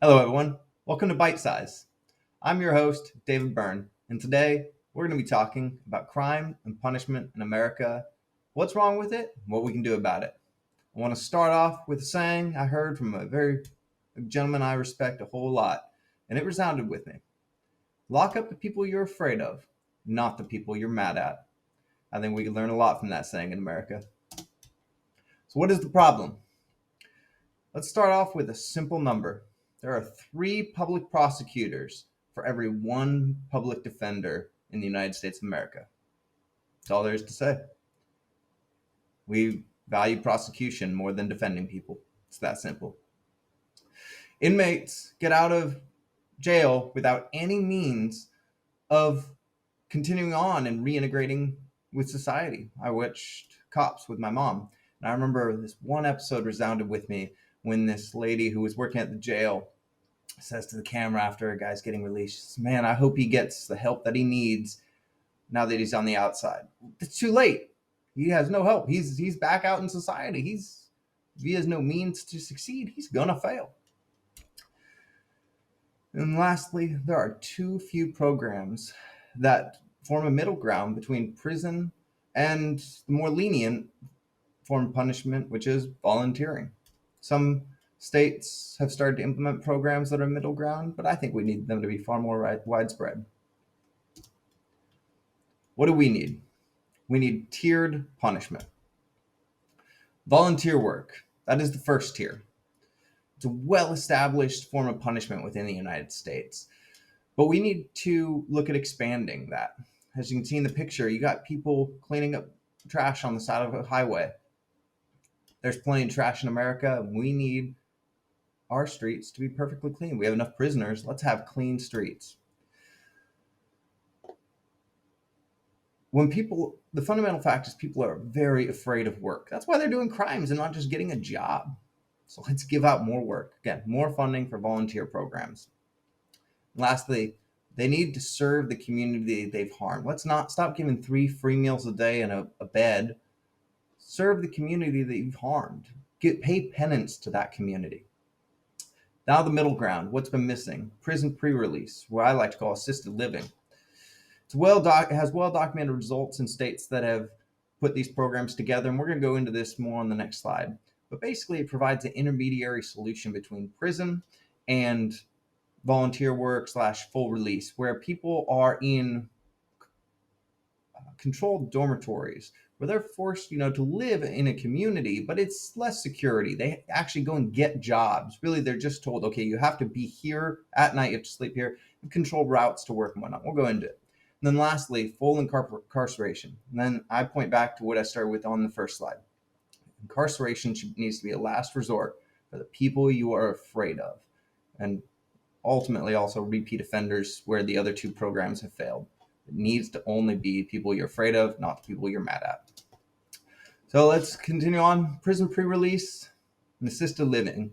Hello, everyone. Welcome to Bite Size. I'm your host, David Byrne, and today we're going to be talking about crime and punishment in America, what's wrong with it, and what we can do about it. I want to start off with a saying I heard from a gentleman I respect a whole lot, and it resounded with me. Lock up the people you're afraid of, not the people you're mad at. I think we can learn a lot from that saying in America. So, what is the problem? Let's start off with a simple number. There are 3 public prosecutors for every 1 public defender in the United States of America. That's all there is to say. We value prosecution more than defending people. It's that simple. Inmates get out of jail without any means of continuing on and reintegrating with society. I watched Cops with my mom, and I remember this one episode resounded with me when this lady who was working at the jail says to the camera after a guy's getting released, she says, "Man, I hope he gets the help that he needs now that he's on the outside." It's too late. He has no help. He's back out in society. If he has no means to succeed, he's gonna fail. And lastly, there are too few programs that form a middle ground between prison and the more lenient form of punishment, which is volunteering. Some states have started to implement programs that are middle ground, but I think we need them to be far more widespread. What do we need? We need tiered punishment. Volunteer work, that is the first tier. It's a well-established form of punishment within the United States, but we need to look at expanding that. As you can see in the picture, you got people cleaning up trash on the side of a highway. There's plenty of trash in America, and we need our streets to be perfectly clean. We have enough prisoners. Let's have clean streets. The fundamental fact is people are very afraid of work. That's why they're doing crimes and not just getting a job. So let's give out more work. Again, more funding for volunteer programs. Lastly, they need to serve the community they've harmed. Let's not stop giving 3 free meals a day and a bed. Serve the community that you've harmed. Pay penance to that community. Now the middle ground, what's been missing? Prison pre-release, what I like to call assisted living. It has well-documented results in states that have put these programs together, and we're going to go into this more on the next slide. But basically, it provides an intermediary solution between prison and volunteer work / full release, where people are in controlled dormitories where they're forced, to live in a community, but it's less security. They actually go and get jobs. Really, they're just told, okay, you have to be here at night, you have to sleep here, and control routes to work and whatnot. We'll go into it. And then lastly, full incarceration. And then I point back to what I started with on the first slide. Incarceration needs to be a last resort for the people you are afraid of, and ultimately also repeat offenders where the other 2 programs have failed. It needs to only be people you're afraid of, not the people you're mad at. So let's continue on. Prison pre-release and assisted living,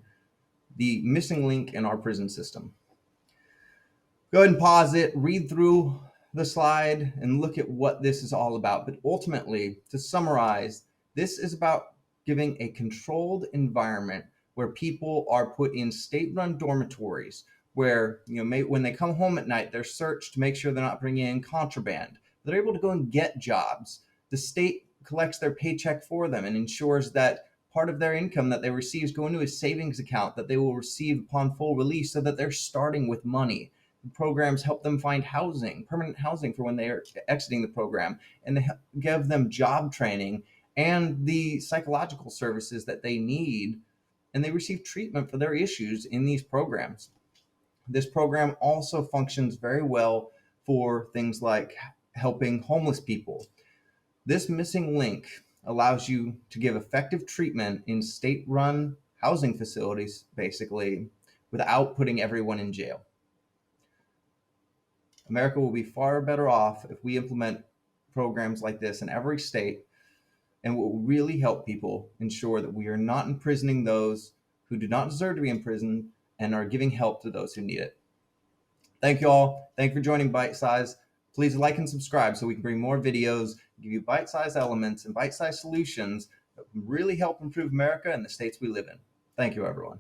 the missing link in our prison system. Go ahead and pause it, read through the slide, and look at what this is all about. But ultimately, to summarize, this is about giving a controlled environment where people are put in state-run dormitories where, when they come home at night, they're searched to make sure they're not bringing in contraband. They're able to go and get jobs. The state collects their paycheck for them and ensures that part of their income that they receive is going to a savings account that they will receive upon full release, so that they're starting with money. The programs help them find housing, permanent housing for when they are exiting the program, and they give them job training and the psychological services that they need, and they receive treatment for their issues in these programs. This program also functions very well for things like helping homeless people. This missing link allows you to give effective treatment in state-run housing facilities, basically, without putting everyone in jail. America will be far better off if we implement programs like this in every state, and will really help people ensure that we are not imprisoning those who do not deserve to be imprisoned and are giving help to those who need it. Thank you all. Thank you for joining Bite Size. Please like and subscribe so we can bring more videos, give you bite-sized elements and bite-sized solutions that can really help improve America and the states we live in. Thank you, everyone.